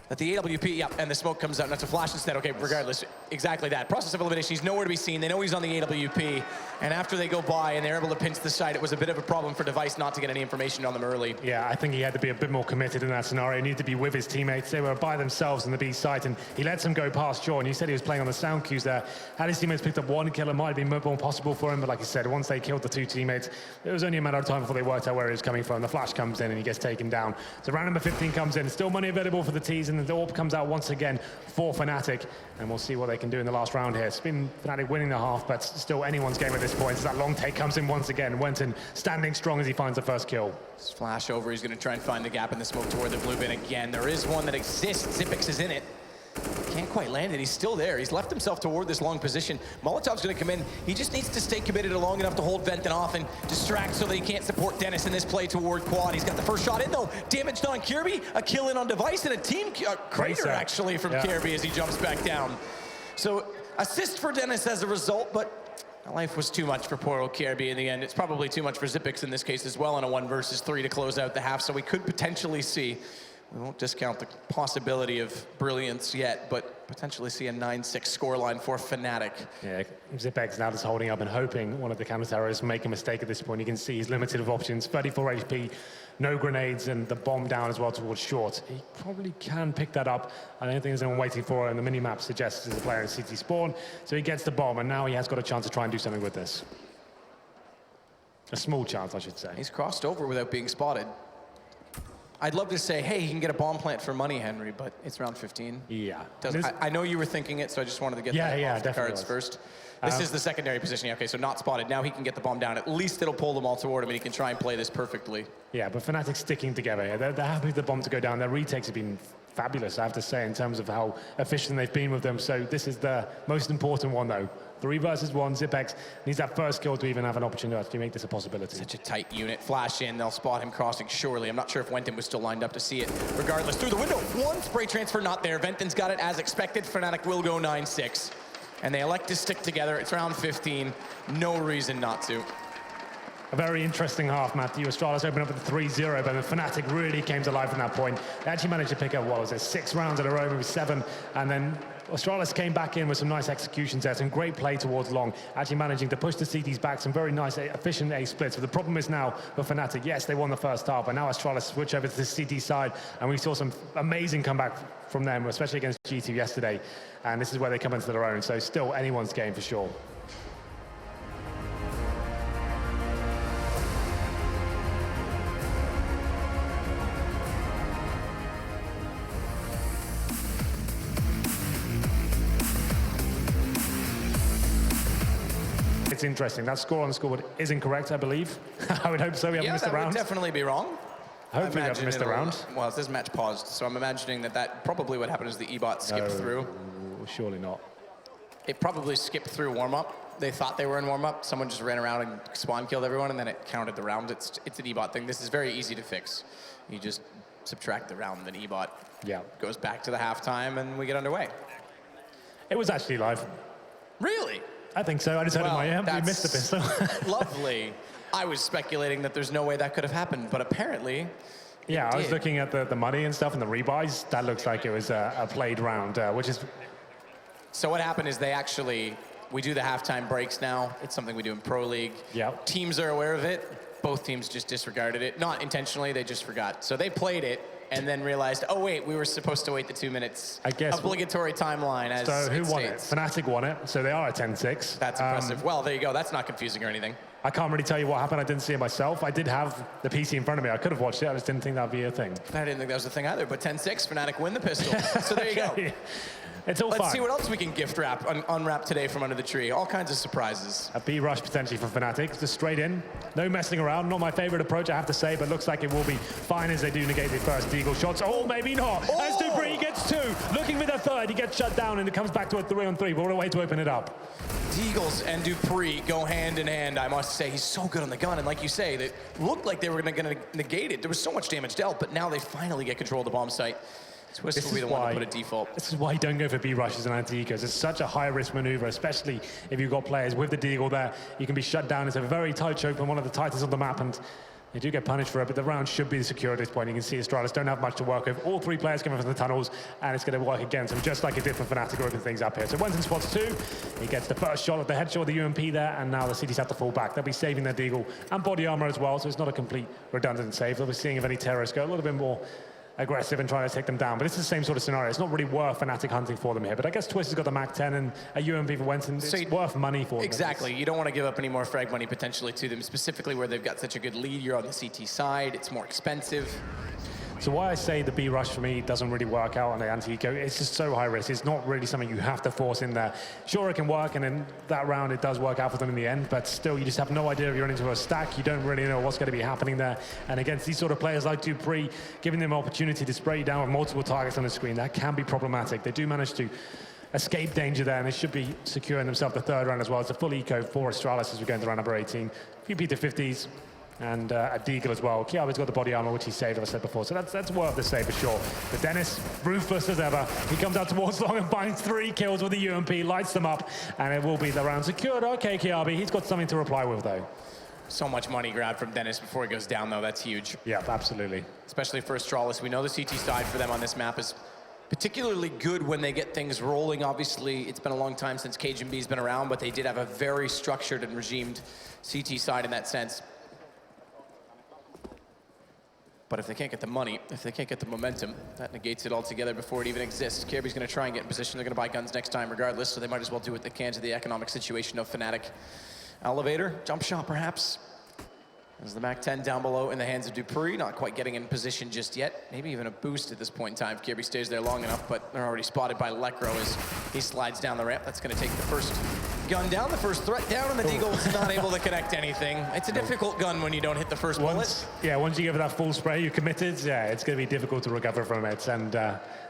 That the AWP, yep, and the smoke comes out, and that's a flash instead. Okay, regardless, exactly that. Process of elimination, he's nowhere to be seen. They know he's on the AWP, and after they go by and they're able to pinch the side, it was a bit of a problem for Device not to get any information on them early. Yeah, I think he had to be a bit more committed in that scenario. He needed to be with his teammates. They were by themselves on the B site, and he lets them go past Sean. You said he was playing on the sound cues there. Had his teammates picked up one kill, it might have been more possible for him, but like you said, once they killed the two teammates, it was only a matter of time before they worked out where he was coming from. The flash comes in, and he gets taken down. So round number 15 comes in. Still money available for the T's, and the AWP comes out once again for Fnatic, and we'll see what they can do in the last round here. It's been Fnatic winning the half, but still anyone's game at this point. As that long take comes in once again. Wenton standing strong as he finds the first kill. Flash over, he's going to try and find the gap in the smoke toward the blue bin again. There is one that exists, Xyp9x is in it. Can't quite land it, he's still there. He's left himself toward this long position. Molotov's going to come in. He just needs to stay committed long enough to hold Venton off and distract so that he can't support Dennis in this play toward Quad. He's got the first shot in though. Damaged on Kirby, a kill in on Device, and a team crater actually from Kirby as he jumps back down. So assist for Dennis as a result, but life was too much for poor old Kirby in the end. It's probably too much for Xyp9x in this case as well on a 1 versus 3 to close out the half, so we could potentially see, we won't discount the possibility of brilliance yet, but potentially see a 9-6 scoreline for Fnatic. Yeah, Xyp9x now just holding up and hoping one of the counter-terrorists make a mistake at this point. You can see he's limited of options, 34 HP, no grenades, and the bomb down as well towards short. He probably can pick that up. I don't think there's anyone waiting for it, and the mini-map suggests there's a player in CT spawn, so he gets the bomb, and now he has got a chance to try and do something with this. A small chance, I should say. He's crossed over without being spotted. I'd love to say, hey, he can get a bomb plant for money, Henry, but it's round 15. Yeah. I know you were thinking it, so I just wanted to get that off the cards first. This is the secondary position. Okay, so not spotted. Now he can get the bomb down. At least it'll pull them all toward him, and he can try and play this perfectly. Yeah, but Fnatic sticking together. They're happy with the bomb to go down. Their retakes have been fabulous, I have to say, in terms of how efficient they've been with them. So this is the most important one, though. 3 versus 1, Xyp9x needs that first kill to even have an opportunity to actually make this a possibility. Such a tight unit. Flash in, they'll spot him crossing surely. I'm not sure if Wenton was still lined up to see it. Regardless, through the window, one spray transfer not there. Venton's got it as expected. Fnatic will go 9-6. And they elect to stick together. It's round 15. No reason not to. A very interesting half, Matthew. Astralis opened up at the 3-0, but the Fnatic really came to life from that point. They actually managed to pick up, what was it, 6 rounds in a row, maybe 7, and then Astralis came back in with some nice executions there, some great play towards long, actually managing to push the CTs back, some very nice, efficient A splits. But the problem is now for Fnatic, yes, they won the first half, but now Astralis switch over to the CT side, and we saw some amazing comeback from them, especially against G2 yesterday, and this is where they come into their own, so still anyone's game for sure. It's interesting. That score on the scoreboard is incorrect, I believe. I would hope so. We haven't missed a round. Yeah, that would definitely be wrong. Hopefully we haven't missed a round. Well, it says match paused, so I'm imagining that probably what happened is the E-bot skipped through. Surely not. It probably skipped through warm-up. They thought they were in warm-up. Someone just ran around and spawn killed everyone, and then it counted the round. It's an E-bot thing. This is very easy to fix. You just subtract the round, then E-bot goes back to the halftime, and we get underway. It was actually live. Really? I think so. I just heard in my ear. We missed a pistol. Lovely. I was speculating that there's no way that could have happened, but apparently I was looking at the money and stuff and the rebuys. That looks like it was a played round, which is... So what happened is we do the halftime breaks now. It's something we do in Pro League. Yep. Teams are aware of it. Both teams just disregarded it. Not intentionally, they just forgot. So they played it and then realized, oh wait, we were supposed to wait the 2 minutes. I guess obligatory timeline as so who won it? Fnatic won it, so they are at 10-6. That's impressive. Well, there you go. That's not confusing or anything. I can't really tell you what happened. I didn't see it myself. I did have the PC in front of me. I could have watched it. I just didn't think that'd be a thing. I didn't think that was a thing either, but 10-6, Fnatic win the pistol. So there you go. It's all Let's see what else we can gift wrap, unwrap today from under the tree. All kinds of surprises. A B rush potentially for Fnatic, just straight in. No messing around. Not my favorite approach, I have to say, but looks like it will be fine as they do negate the first Deagle shots. Oh, maybe not. Oh! As Dupree gets 2, looking for the third. He gets shut down and it comes back to a 3-on-3. What a way to open it up. Deagles and Dupree go hand in hand, I must say. He's so good on the gun, and like you say, they looked like they were going to negate it. There was so much damage dealt, but now they finally get control of the bomb site. Twist will be the one to put a default. This is why you don't go for B rushes and anti-ecos. It's such a high-risk maneuver, especially if you've got players with the Deagle there. You can be shut down. It's a very tight choke and one of the tightest on the map, and They do get punished for it, but the round should be secure at this point. You can see Astralis don't have much to work with. All 3 players coming from the tunnels, and it's going to work against them, just like it did for Fnatic, open things up here. So Wenton spots 2. He gets the first shot at the headshot of the UMP there, and now the CTs have to fall back. They'll be saving their deagle and body armor as well, so it's not a complete redundant save. They'll be seeing if any terrorists go a little bit more aggressive and trying to take them down. But it's the same sort of scenario. It's not really worth Fnatic hunting for them here. But I guess Twist has got the Mac 10 and a UMP for Wenton. It's worth money for them. Exactly. You don't want to give up any more frag money potentially to them, specifically where they've got such a good lead. You're on the CT side. It's more expensive. So why I say the B rush for me doesn't really work out on the anti-eco, it's just so high risk. It's not really something you have to force in there. Sure, it can work, and in that round it does work out for them in the end, but still you just have no idea if you're into a stack. You don't really know what's going to be happening there. And against these sort of players like dupreeh, giving them an opportunity to spray you down with multiple targets on the screen, that can be problematic. They do manage to escape danger there, and they should be securing themselves the 3rd round as well. It's a full eco for Astralis as we go into round number 18. A few P250s. And a deagle as well. Kiabe's got the body armor, which he saved, as I said before. So that's worth the save for sure. But Dennis, ruthless as ever. He comes out towards long and finds 3 kills with the UMP, lights them up, and it will be the round secured. Okay, Kiabe, he's got something to reply with, though. So much money grabbed from Dennis before he goes down, though. That's huge. Yeah, absolutely. Especially for Astralis. We know the CT side for them on this map is particularly good when they get things rolling. Obviously, it's been a long time since Cajun B's been around, but they did have a very structured and regimed CT side in that sense. But if they can't get the money, if they can't get the momentum, that negates it altogether before it even exists. Kirby's going to try and get in position. They're going to buy guns next time regardless, so they might as well do what they can to the economic situation of Fnatic. Elevator, jump shot perhaps. There's the Mac 10 down below in the hands of dupreeh, not quite getting in position just yet. Maybe even a boost at this point in time if Kirby stays there long enough, but they're already spotted by Lekro as he slides down the ramp. That's going to take the first gun down, the first threat down, and the Deagle's not able to connect anything. It's a difficult gun when you don't hit the first bullet. Once you give it that full spray, you're committed. Yeah, it's going to be difficult to recover from it, and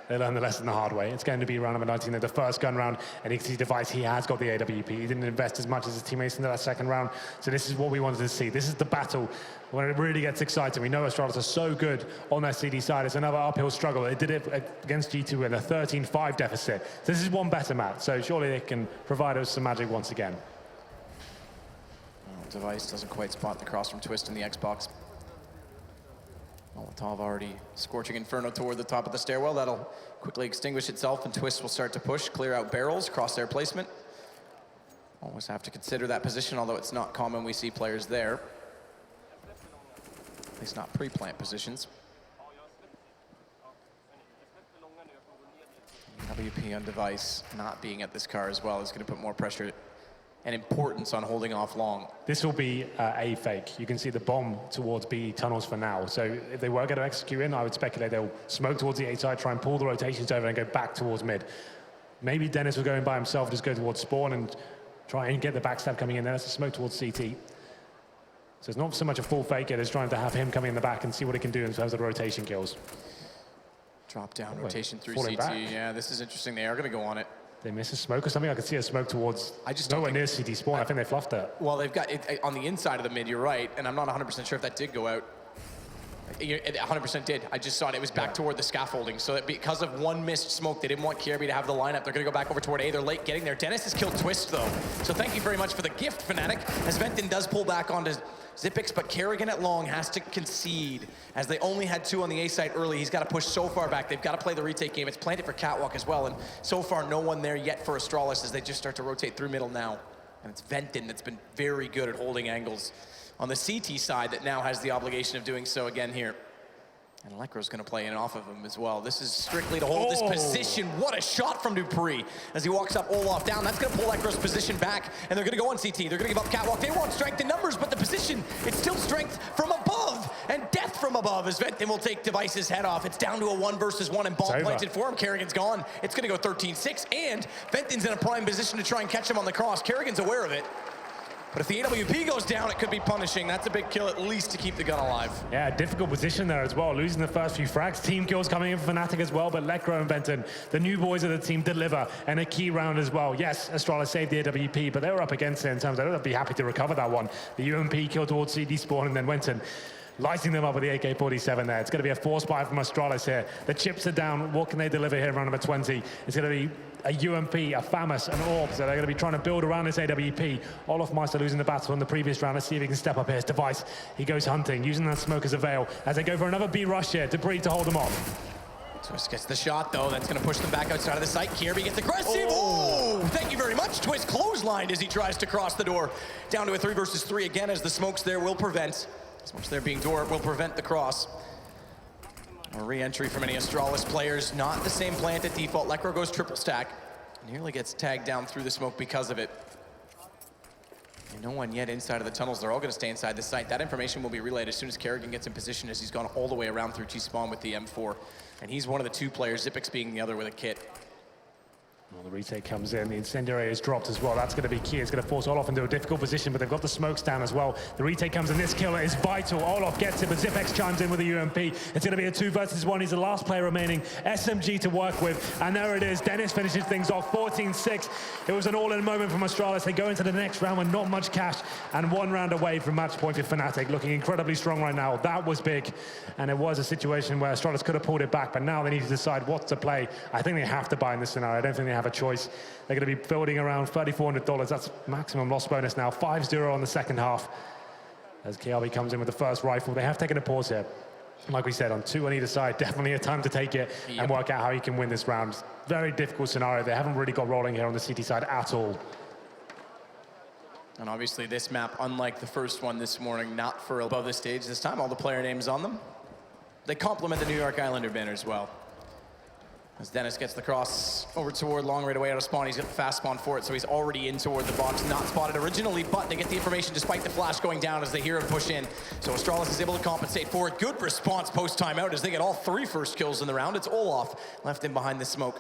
they learn the lesson the hard way. It's going to be round number 19, the first gun round, and you can see Device, he has got the AWP. He didn't invest as much as his teammates into that 2nd round, so this is what we wanted to see. This is the battle when it really gets exciting. We know Astralis are so good on their CD side. It's another uphill struggle. They did it against G2 in a 13-5 deficit. So this is one better map, so surely they can provide us some magic once again. Device doesn't quite spot the cross from Twist in the Xbox. Molotov already scorching Inferno toward the top of the stairwell. That'll quickly extinguish itself, and Twist will start to push, clear out barrels, crosshair placement. Always have to consider that position, although it's not common we see players there. At least not pre-plant positions. WP on Device not being at this car as well is going to put more pressure and importance on holding off long. This will be A fake. You can see the bomb towards B tunnels for now. So if they were going to execute in, I would speculate they'll smoke towards the A side, try and pull the rotations over and go back towards mid. Maybe Dennis will go in by himself, just go towards spawn and try and get the backstab coming in there. That's a smoke towards CT. So it's not so much a full fake, it is trying to have him coming in the back and see what he can do in terms of the rotation kills. Drop down, rotation through CT. Back. Yeah, this is interesting. They are going to go on it. They miss a smoke or something? I could see a smoke towards nowhere near CT spawn. I think they fluffed it. Well, they've got it on the inside of the mid, you're right, and I'm not 100% sure if that did go out. It 100% did. I just saw it. It was back toward the scaffolding. So that because of one missed smoke, they didn't want Kirby to have the lineup. They're going to go back over toward A. They're late getting there. Dennis has killed Twist, though. So thank you very much for the gift, Fnatic. As Venton does pull back onto Xyp9x, but Kerrigan at long has to concede. As they only had 2 on the A side early, he's got to push so far back. They've got to play the retake game. It's planted for Catwalk as well, and so far no one there yet for Astralis as they just start to rotate through middle now. And it's Venton that's been very good at holding angles on the CT side that now has the obligation of doing so again here. And Lekro's going to play in off of him as well. This is strictly to hold this position. What a shot from dupreeh as he walks up Olaf down. That's going to pull Lekro's position back, and they're going to go on CT. They're going to give up Catwalk. They want strength in numbers, but the position, it's still strength from above and death from above as Venton will take Device's head off. It's down to a 1 versus 1 and ball planted for him. Kerrigan's gone. It's going to go 13-6, and Venton's in a prime position to try and catch him on the cross. Kerrigan's aware of it. But if the AWP goes down, it could be punishing. That's a big kill, at least, to keep the gun alive. Yeah, difficult position there as well. Losing the first few frags. Team kills coming in for Fnatic as well, but Lekro and Venton, the new boys of the team, deliver. And a key round as well. Yes, Astralis saved the AWP, but they were up against it in terms of they'd be happy to recover that one. The UMP killed towards CD spawn, and then Venton lighting them up with the AK-47 there. It's going to be a force buy from Astralis here. The chips are down. What can they deliver here in round number 20? It's going to be a UMP, a FAMAS, an AWP. So they're going to be trying to build around this AWP. Olaf Meister losing the battle in the previous round. Let's see if he can step up here. His Device, he goes hunting, using that smoke as a veil as they go for another B rush here. Debris to hold them off. Twist gets the shot, though. That's going to push them back outside of the site. Kirby gets aggressive. Oh, thank you very much. Twist clotheslined as he tries to cross the door. Down to a 3 versus 3 again, as the smokes there will prevent. Smokes there being door will prevent the cross. A re-entry from any Astralis players. Not the same plant at default. Lekro goes triple stack. Nearly gets tagged down through the smoke because of it. And no one yet inside of the tunnels. They're all going to stay inside the site. That information will be relayed as soon as Kerrigan gets in position, as he's gone all the way around through T-spawn with the M4. And he's one of the 2 players, Zipix being the other with a kit. Well, the retake comes in, the incendiary is dropped as well. That's going to be key. It's going to force Olaf into a difficult position, but they've got the smokes down as well. The retake comes in. This kill is vital. Olaf gets it, but Zipex chimes in with a UMP. It's going to be a 2 versus 1. He's the last player remaining. SMG to work with, and there it is. Dennis finishes things off 14-6. It was an all-in moment from Astralis. They go into the next round with not much cash, and 1 round away from match point for Fnatic, looking incredibly strong right now. That was big, and it was a situation where Astralis could have pulled it back, but now they need to decide what to play. I think they have to buy in this scenario. I don't think they have a choice. They're going to be building around $3,400. That's maximum loss bonus now. 5-0 on the second half. As KRB comes in with the first rifle. They have taken a pause here. Like we said, on 2 on either side. Definitely a time to take it and work out how you can win this round. Very difficult scenario. They haven't really got rolling here on the CT side at all. And obviously this map, unlike the first one this morning, not for above the stage this time. All the player names on them. They complement the New York Islander banner as well. As Dennis gets the cross over toward long right away out of spawn. He's got the fast spawn for it, so he's already in toward the box. Not spotted originally, but they get the information despite the flash going down as they hear him push in. So Astralis is able to compensate for it. Good response post-timeout as they get all 3 first kills in the round. It's Olaf left in behind the smoke.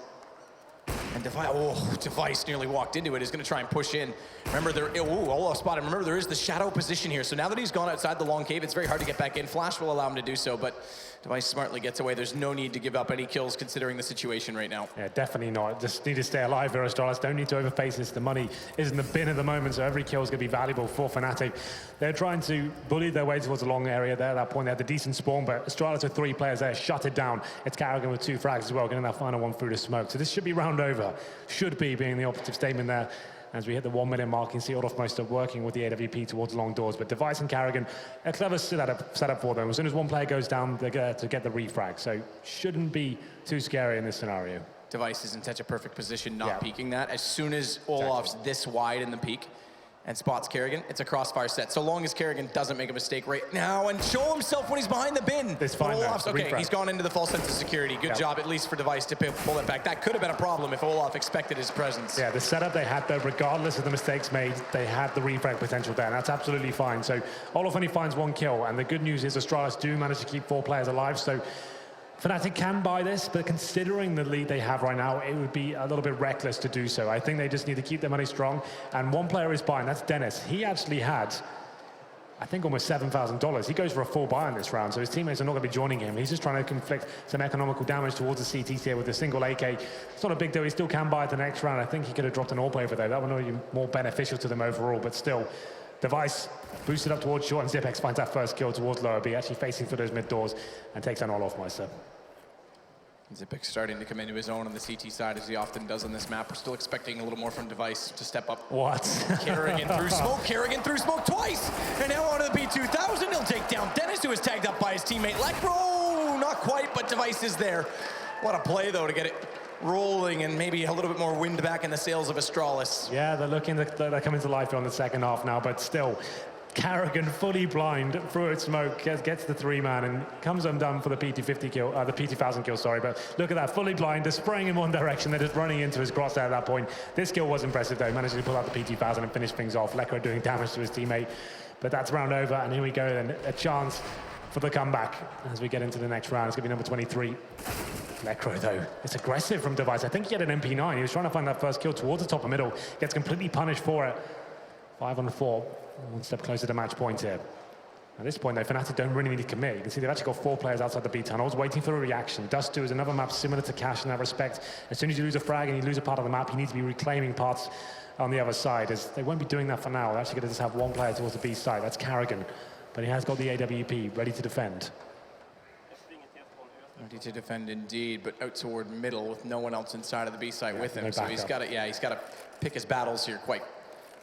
And Device nearly walked into it. He's going to try and push in. Remember, Olaf spotted. Remember, there is the shadow position here. So now that he's gone outside the long cave, it's very hard to get back in. Flash will allow him to do so, but Device smartly gets away. There's no need to give up any kills considering the situation right now. Yeah, definitely not. Just need to stay alive here, Astralis. Don't need to overface this. The money is in the bin at the moment, so every kill is going to be valuable for Fnatic. They're trying to bully their way towards the long area there. At that point, they had the decent spawn, but Astralis with 3 players there, shut it down. It's Kerrigan with 2 frags as well, getting that final one through the smoke. So this should be round over. Should be, being the operative statement there. As we hit the 1 minute mark, you can see Olaf Meister working with the AWP towards long doors. But Device and Kerrigan, a clever setup for them. As soon as one player goes down, they get to get the refrag. So shouldn't be too scary in this scenario. Device is in such a perfect position not peeking that. As soon as Olaf's this wide in the peak and spots Kerrigan, it's a crossfire set. So long as Kerrigan doesn't make a mistake right now and show himself when he's behind the bin. It's fine now. Okay, he's gone into the false sense of security. Good job, at least for Device, to pull it back. That could have been a problem if Olaf expected his presence. Yeah, the setup they had there, regardless of the mistakes made, they had the refrag potential there, and that's absolutely fine. So Olaf only finds 1 kill, and the good news is Astralis do manage to keep 4 players alive, so Fnatic can buy this, but considering the lead they have right now, it would be a little bit reckless to do so. I think they just need to keep their money strong, and 1 player is buying. That's Dennis. He actually had, I think, almost $7,000. He goes for a full buy in this round, so his teammates are not going to be joining him. He's just trying to inflict some economical damage towards the CTs here with a single AK. It's not a big deal. He still can buy it the next round. I think he could have dropped an AWP over there. That would be more beneficial to them overall, but still. Device boosted up towards short, and Zipex finds that first kill towards lower B, actually facing for those mid doors, and takes down Olaf Meister. Zipex starting to come into his own on the CT side, as he often does on this map. We're still expecting a little more from Device to step up. What? Kerrigan through smoke twice! And now onto the B2000, he'll take down Dennis, who is tagged up by his teammate Lekro. Not quite, but Device is there. What a play, though, to get it rolling and maybe a little bit more wind back in the sails of Astralis. Yeah, they're coming to life on the second half now, but still, Kerrigan fully blind through its smoke, gets the 3-man and comes undone for the PT50 kill, the PT1000 kill, sorry. But look at that, fully blind, they're spraying in one direction, they're just running into his crosshair at that point. This kill was impressive though, managing to pull out the PT1000 and finish things off. Lekro doing damage to his teammate, but that's round over, and here we go then, a chance for the comeback as we get into the next round. It's gonna be number 23. Lekro though, it's aggressive from Device. I think he had an MP9. He was trying to find that first kill towards the top of middle. Gets completely punished for it. 5 on 4. 1 step closer to match point here. At this point though, Fnatic don't really need to commit. You can see they've actually got 4 players outside the B tunnels waiting for a reaction. Dust 2 is another map similar to Cash in that respect. As soon as you lose a frag and you lose a part of the map, you need to be reclaiming parts on the other side. As they won't be doing that for now. They're actually going to just have 1 player towards the B side. That's Kerrigan. but he has got the AWP ready to defend. Ready to defend indeed, but out toward middle with no one else inside of the B site with him. No so he's got to pick his battles here quite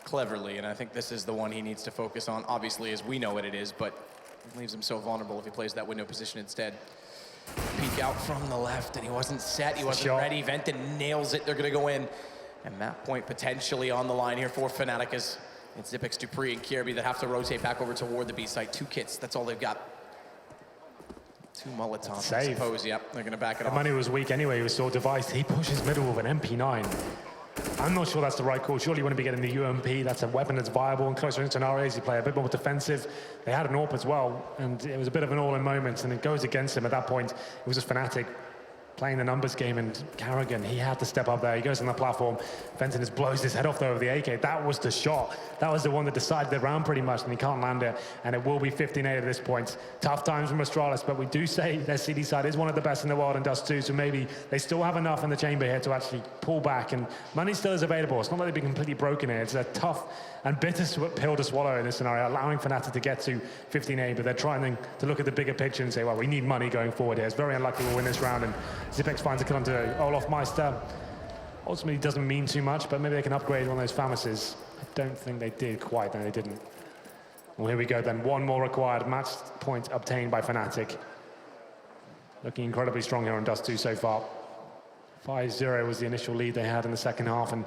cleverly, and I think this is the one he needs to focus on. Obviously, as we know what it is, but it leaves him so vulnerable if he plays that window position instead. Peek out from the left, and he wasn't set, he wasn't ready. Venton nails it, they're gonna go in. And that point potentially on the line here for Fnatic as it's Xyp9x, Dupree, and Kirby that have to rotate back over toward the B site. 2 kits, that's all they've got. 2 Molotovs, I suppose. Yep, they're gonna back it off. The money was weak anyway, he was so devised. He pushes middle with an MP9. I'm not sure that's the right call. Surely you want to be getting the UMP. That's a weapon that's viable in closer scenarios. You play a bit more defensive. They had an AWP as well, and it was a bit of an all-in moment, and it goes against him at that point. It was just Fnatic playing the numbers game, and Carrigan, he had to step up there. He goes on the platform. Fenton just blows his head off though with the AK. That was the shot. That was the one that decided the round pretty much, and he can't land it. And it will be 15-8 at this point. Tough times from Astralis, but we do say their CD side is one of the best in the world and Dust 2, so maybe they still have enough in the chamber here to actually pull back, and money still is available. It's not like they've been completely broken here. It's a tough and bitter pill to swallow in this scenario, allowing Fnatic to get to 15-8, but they're trying to look at the bigger picture and say, well, we need money going forward here. It's very unlikely we'll win this round, and Xyp9x finds a kill onto Olaf Meister. Ultimately, doesn't mean too much, but maybe they can upgrade one of those Famises. I don't think they did quite. No, they didn't. Well, here we go then. One more required. Match point obtained by Fnatic. Looking incredibly strong here on Dust 2 so far. 5-0 was the initial lead they had in the second half, and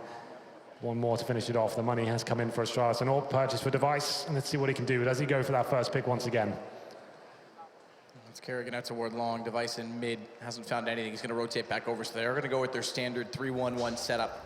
one more to finish it off. The money has come in for Astralis. An AWP purchase for Device, and let's see what he can do. Does he go for that first pick once again? It's Kerrigan out toward long. Device in mid, hasn't found anything. He's going to rotate back over, so they're going to go with their standard 3-1-1 setup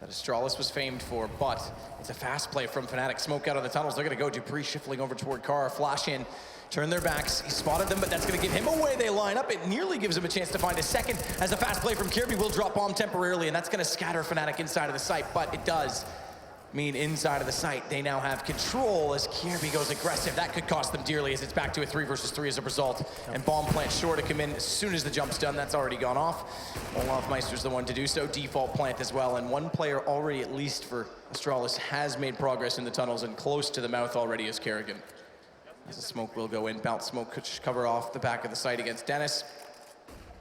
that Astralis was famed for, but it's a fast play from Fnatic. Smoke out of the tunnels. They're going to go. Dupree shuffling over toward Carr. Flash in. Turn their backs. He spotted them, but that's going to give him away. They line up. It nearly gives him a chance to find a second, as a fast play from Kirby will drop bomb temporarily, and that's going to scatter Fnatic inside of the site, but it does mean inside of the site they now have control as Kirby goes aggressive. That could cost them dearly, as it's back to a 3 versus 3 as a result. And bomb plant sure to come in as soon as the jump's done. That's already gone off. Olaf Meister's the one to do so. Default plant as well, and one player already, at least for Astralis, has made progress in the tunnels and close to the mouth already is Kerrigan. As the smoke will go in, bounce smoke could cover off the back of the site against Dennis.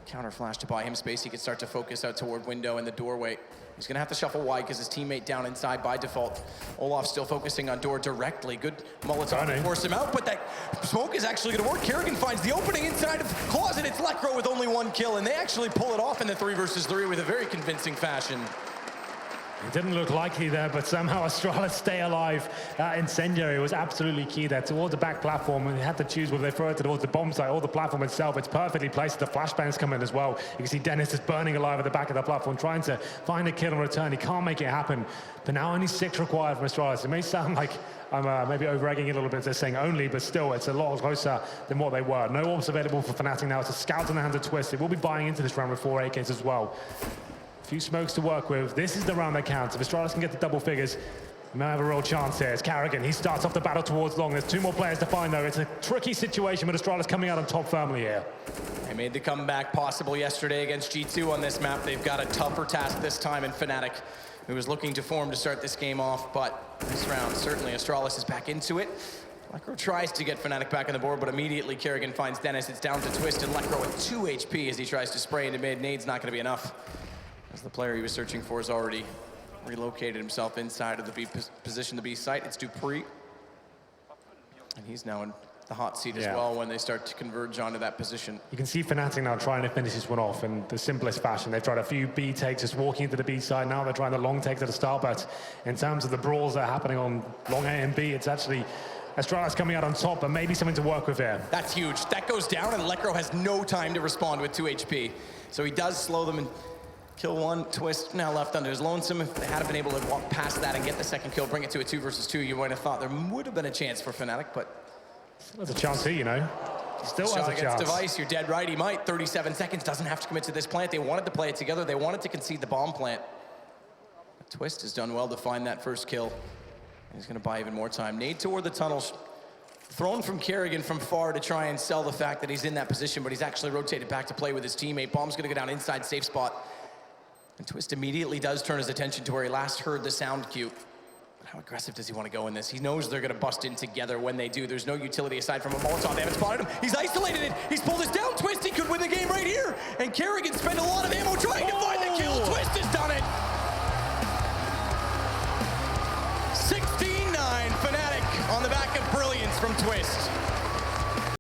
Counter flash to buy him space. He can start to focus out toward window in the doorway. He's gonna have to shuffle wide because his teammate down inside by default. Olaf still focusing on door directly. Good Molotov to force him out, but that smoke is actually gonna work. Kerrigan finds the opening inside of closet. It's Lekro with only 1 kill, and they actually pull it off in the 3 versus 3 with a very convincing fashion. It didn't look likely there, but somehow Astralis stay alive. That incendiary was absolutely key there towards the back platform, and they had to choose whether they throw it towards the bomb site or the platform itself. It's perfectly placed. The flashbangs come in as well. You can see Dennis is burning alive at the back of the platform, trying to find a kill in return. He can't make it happen. But now only 6 required from Astralis. It may sound like I'm maybe over-egging it a little bit, they're saying only, but still, it's a lot closer than what they were. No orbs available for Fnatic now. It's a scout in the hands of Twist. They will be buying into this round with 4 AKs as well. Few smokes to work with. This is the round that counts. If Astralis can get to double figures, we may have a real chance here. It's Carrigan. He starts off the battle towards long. There's 2 more players to find, though. It's a tricky situation, but Astralis coming out on top firmly here. They made the comeback possible yesterday against G2 on this map. They've got a tougher task this time in Fnatic, who was looking to form to start this game off, but this round, certainly Astralis is back into it. Lekro tries to get Fnatic back on the board, but immediately Kerrigan finds Dennis. It's down to Twist and Lekro with 2 HP as he tries to spray into mid. Nade's not going to be enough, as the player he was searching for has already relocated himself inside of the B position, the B site. It's Dupree, and he's now in the hot seat as well when they start to converge onto that position. You can see Fnatic now trying to finish this one off in the simplest fashion. They've tried a few B takes, just walking into the B side. Now they're trying the long takes at the start, but in terms of the brawls that are happening on long A and B, it's actually Astralis coming out on top, but maybe something to work with here. That's huge. That goes down, and Lekro has no time to respond with 2 HP. So he does slow them and kill 1. Twist now left under his lonesome. If they had been able to walk past that and get the second kill, bring it to a 2 versus 2, you might have thought there would have been a chance for Fnatic, but there's a chance here, you know. Still has a chance. Device, you're dead right. He might. 37 seconds, doesn't have to commit to this plant. They wanted to play it together. They wanted to concede the bomb plant. But Twist has done well to find that first kill. And he's going to buy even more time. Nade toward the tunnels. Thrown from Kerrigan from far to try and sell the fact that he's in that position, but he's actually rotated back to play with his teammate. Bomb's going to go down inside safe spot. And Twist immediately does turn his attention to where he last heard the sound cue. How aggressive does he want to go in this? He knows they're going to bust in together when they do. There's no utility aside from a Molotov. They haven't spotted him. He's isolated it. He's pulled us down. Twist, he could win the game right here. And Kerrigan spent a lot of ammo trying to find the kill. Twist has done it. 16-9 Fnatic on the back of brilliance from Twist.